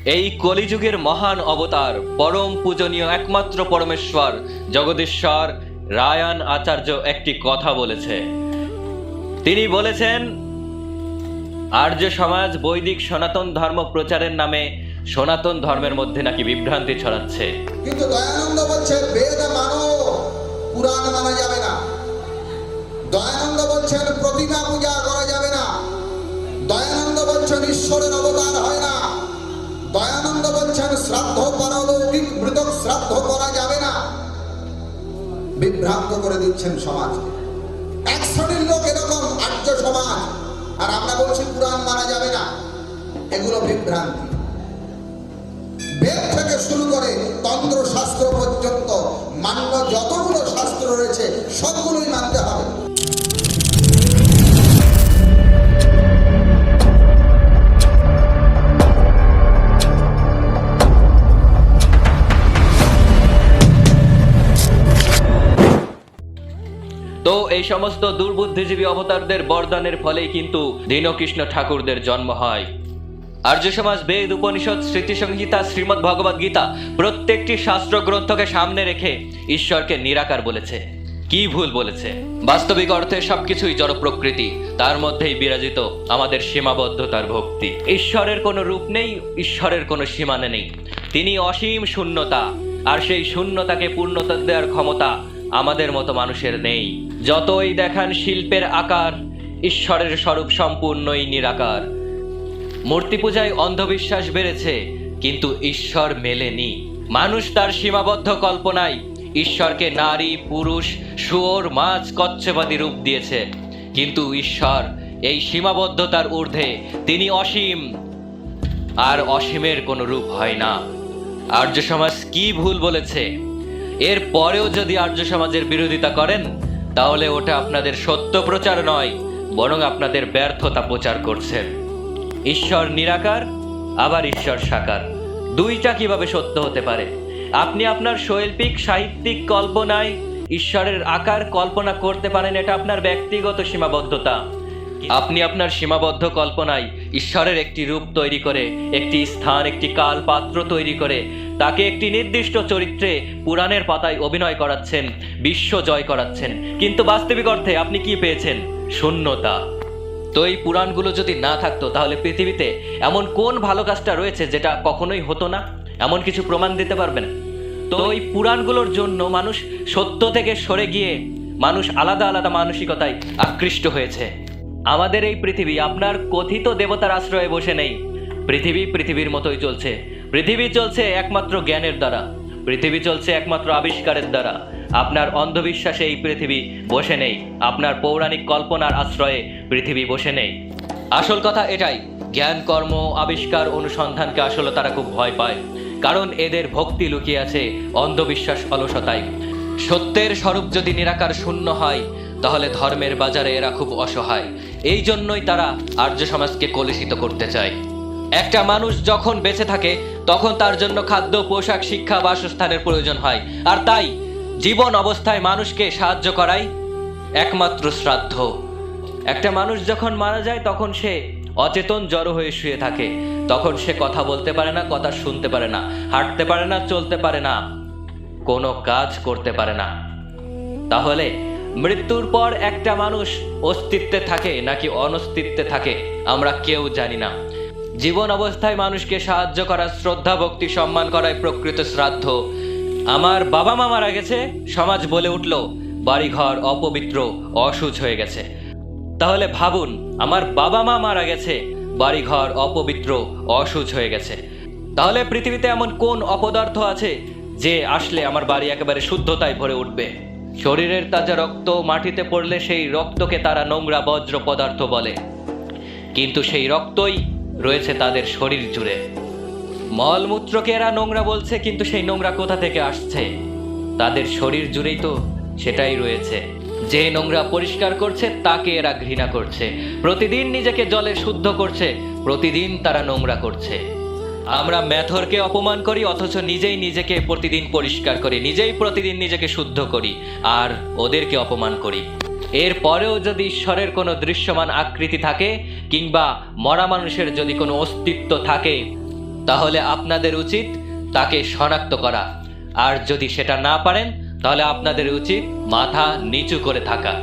এই কলিযুগের মহান অবতার পরম পূজনীয় একমাত্র পরমেশ্বর জগদীশ্বর রায়ান আচার্য একটি কথা বলেছে। তিনি বলেছেন, আর্য সমাজ বৈদিক সনাতন ধর্ম প্রচারের নামে সনাতন ধর্মের মধ্যে নাকি বিভ্রান্তি ছড়াচ্ছে। কিন্তু দয়ানন্দ বলছেন বেদ মানো, পুরাণ মানা যাবে না। দয়ানন্দ বলছেন প্রতিমা পূজা করা যাবে না। দয়ানন্দ বলছেন ঈশ্বরের অবতার হয় না। দয়ানন্দ বলছেন শ্রাদ্ধ পারলৌকিক মৃতক শ্রাদ্ধ করা যাবে না। বিভ্রান্ত করে দিচ্ছেন সমাজকে। এক শ্রেণীর লোক এরকম আর্য সমাজ, আর আমরা বলছি পুরাণ মানা যাবে না। এগুলো বিভ্রান্তি। বেদ থেকে শুরু করে তন্ত্র শাস্ত্র পর্যন্ত মান্য যতগুলো শাস্ত্র রয়েছে সবগুলোই মানতে হবে। তো এই সমস্ত দুর্বুদ্ধিজীবী অবতারদের বরদানের ফলেই কিন্তু দীনকৃষ্ণ ঠাকুরদের জন্ম হয়। আর্য সমাজ বেদ, উপনিষদ, স্মৃতিসংহিতা, শ্রীমদ্ ভগবদ গীতা প্রত্যেকটি শাস্ত্র গ্রন্থকে সামনে রেখে ঈশ্বরকে নিরাকার বলেছে। কি ভুল বলেছে? বাস্তবিক অর্থে সবকিছুই জড় প্রকৃতি, তার মধ্যেই বিরাজিত আমাদের সীমাবদ্ধতার ভক্তি। ঈশ্বরের কোনো রূপ নেই, ঈশ্বরের কোনো সীমানা নেই। তিনি অসীম শূন্যতা, আর সেই শূন্যতাকে পূর্ণতা দেওয়ার ক্ষমতা আমাদের মতো মানুষের নেই। যতই দেখান শিল্পের আকার, ঈশ্বরের স্বরূপ সম্পূর্ণই নিরাকার। মূর্তি পূজায় অন্ধবিশ্বাস বেড়েছে, কিন্তু ঈশ্বর মেলেনি। মানুষ তার সীমাবদ্ধ কল্পনায় ঈশ্বরকে নারী, পুরুষ, শুয়োর, মাছ, কচ্ছপাদি রূপ দিয়েছে। কিন্তু ঈশ্বর এই সীমাবদ্ধতার ঊর্ধ্বে, তিনি অসীম, আর অসীমের কোনো রূপ হয় না। আর্য সমাজ কি ভুল বলেছে? এর পরেও যদি আর্য সমাজের বিরোধিতা করেন, তাহলে ওটা আপনাদের সত্য প্রচার নয়, বরং আপনাদের ব্যর্থতা প্রচার করছেন। ঈশ্বর নিরাকার, আবার ঈশ্বর সাকার, দুইটা কিভাবে সত্য হতে পারে? আপনি আপনার শৈল্পিক সাহিত্যিক কল্পনায় ঈশ্বরের আকার কল্পনা করতে পারেন, এটা আপনার ব্যক্তিগত সীমাবদ্ধতা। আপনি আপনার সীমাবদ্ধ কল্পনায় ঈশ্বরের একটি রূপ তৈরি করে, একটি স্থান, একটি কাল, পাত্র তৈরি করে তাকে একটি নির্দিষ্ট চরিত্রে পুরাণের পাতায় অভিনয় করাচ্ছেন, বিশ্ব জয় করাচ্ছেন। কিন্তু বাস্তবিক অর্থে আপনি কি পেয়েছেন? শূন্যতা। তো এই পুরাণগুলো যদি না থাকতো, তাহলে পৃথিবীতে এমন কোন ভালো কাজটা রয়েছে যেটা কখনোই হতো না? এমন কিছু প্রমাণ দিতে পারবেন? তো এই পুরাণগুলোর জন্য মানুষ সত্য থেকে সরে গিয়ে মানুষ আলাদা আলাদা মানসিকতায় আকৃষ্ট হয়েছে। আমাদের এই পৃথিবী আপনার কথিত দেবতার আশ্রয়ে বসে নেই। পৃথিবী পৃথিবীর মতোই চলছে। পৃথিবী চলছে একমাত্র জ্ঞানের দ্বারা, পৃথিবী চলছে একমাত্র আবিষ্কারের দ্বারা। আপনার অন্ধবিশ্বাসে এই পৃথিবী বসে নেই, আপনার পৌরাণিক কল্পনার আশ্রয়ে পৃথিবী বসে নেই। আসল কথা এটাই, জ্ঞান, কর্ম, আবিষ্কার, অনুসন্ধানকে আসলে তারা খুব ভয় পায়, কারণ এদের ভক্তি লুকিয়ে আছে অন্ধবিশ্বাস, অলসতায়। সত্যের স্বরূপ যদি নিরাকার শূন্য হয়, তাহলে ধর্মের বাজারে এরা খুব অসহায়। এই জন্যই তারা আর্য সমাজকে কলুষিত করতে চায়। একটা মানুষ যখন বেঁচে থাকে, তখন তার জন্য খাদ্য, পোশাক, শিক্ষা, বাসস্থানের প্রয়োজন হয়। আর তাই জীবন অবস্থায় মানুষকে সাহায্য করাই একমাত্র শ্রাদ্ধ। একটা মানুষ যখন মারা যায়, তখন সে অচেতন জড়ো হয়ে শুয়ে থাকে। তখন সে কথা বলতে পারে না, কথা শুনতে পারে না, হাঁটতে পারে না, চলতে পারে না, কোনো কাজ করতে পারে না। তাহলে মৃত্যুর পর একটা মানুষ অস্তিত্বে থাকে নাকি অনস্তিত্বে থাকে, আমরা কেউ জানি না। জীবন অবস্থায় মানুষকে সাহায্য করা, শ্রদ্ধা, ভক্তি, সম্মান করাই প্রকৃত শ্রাদ্ধ। আমার বাবা মা মারা গেছে, সমাজ বলে উঠল বাড়িঘর অপবিত্র, অসুচ হয়ে গেছে। তাহলে ভাবুন, আমার বাবা মা মারা গেছে, বাড়িঘর অপবিত্র, অসুচ হয়ে গেছে। তাহলে পৃথিবীতে এমন কোন অপদার্থ আছে যে আসলে আমার বাড়ি একেবারে শুদ্ধতায় ভরে উঠবে? শরীরের তাজা রক্ত মাটিতে পড়লে সেই রক্তকে তারা নোংরা বজ্র পদার্থ বলে, কিন্তু সেই রক্তই রয়েছে তাদের শরীর জুড়ে। মলমূত্রকে এরা নোংরা বলছে, কিন্তু সেই নোংরা কোথা থেকে আসছে? তাদের শরীর জুড়েই তো সেটাই রয়েছে। যে নোংরা পরিষ্কার করছে তাকে এরা ঘৃণা করছে, প্রতিদিন নিজেকে জলে শুদ্ধ করছে, প্রতিদিন তারা নোংরা করছে। আমরা মেথরকে অপমান করি, অথচ নিজেই নিজেকে প্রতিদিন পরিষ্কার করি, নিজেই প্রতিদিন নিজেকে শুদ্ধ করি, আর ওদেরকে অপমান করি। এর পরেও যদি ঈশ্বরের কোনো দৃশ্যমান আকৃতি থাকে, কিংবা মরা মানুষের যদি কোনো অস্তিত্ব থাকে, তাহলে আপনাদের উচিত তাকে শনাক্ত করা, আর যদি সেটা না পারেন তাহলে আপনাদের উচিত মাথা নিচু করে থাকা।